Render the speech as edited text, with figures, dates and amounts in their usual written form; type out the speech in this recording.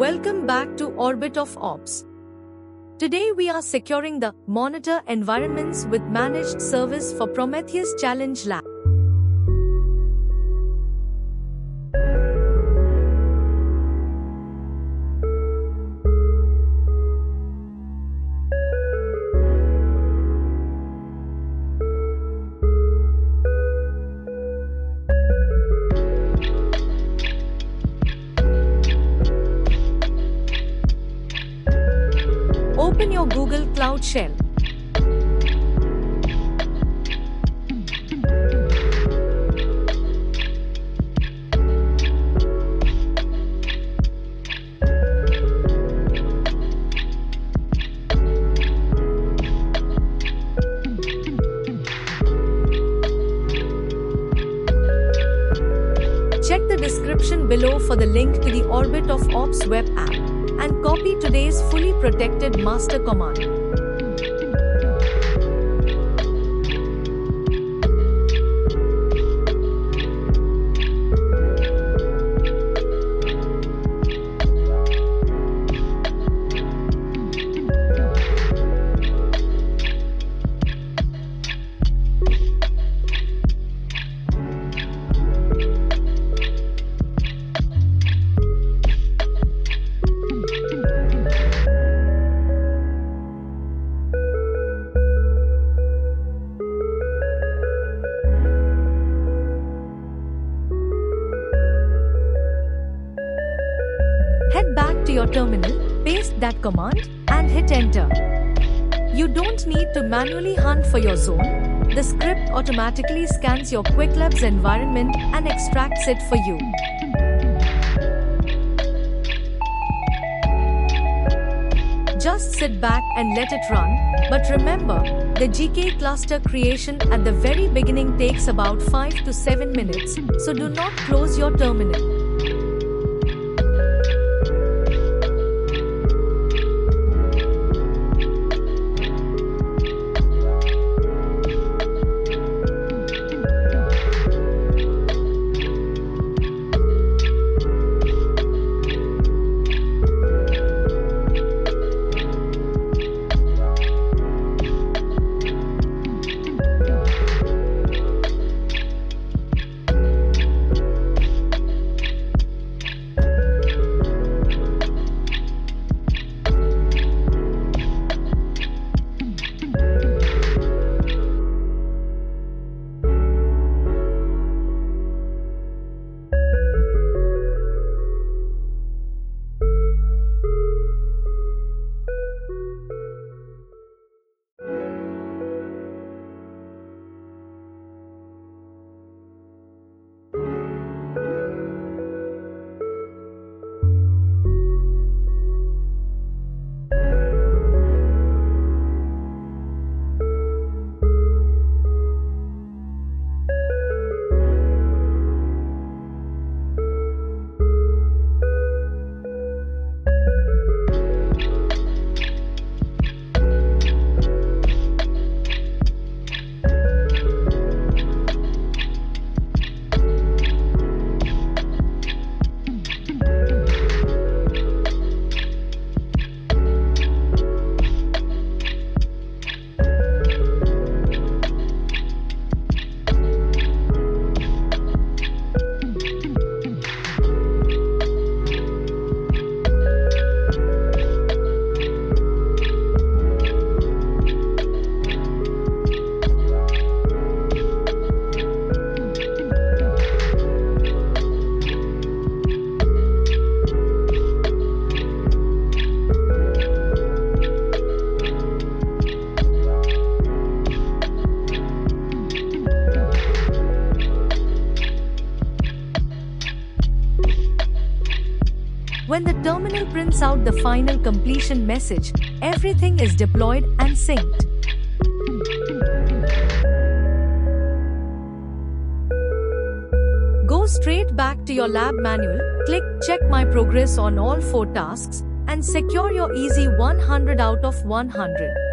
Welcome back to Orbit of Ops. Today we are securing the monitor environments with managed service for Prometheus Challenge Lab. Open your Google Cloud Shell. Check the description below for the link to the Orbit of Ops web app and copy today's fully protected master command. Head back to your terminal, paste that command, and hit enter. You don't need to manually hunt for your zone. The script automatically scans your QuickLabs environment and extracts it for you. Just sit back and let it run, but remember, the GKE cluster creation at the very beginning takes about 5 to 7 minutes, so do not close your terminal. When the terminal prints out the final completion message, everything is deployed and synced. Go straight back to your lab manual, click Check My Progress on all 4 tasks, and secure your easy 100 out of 100.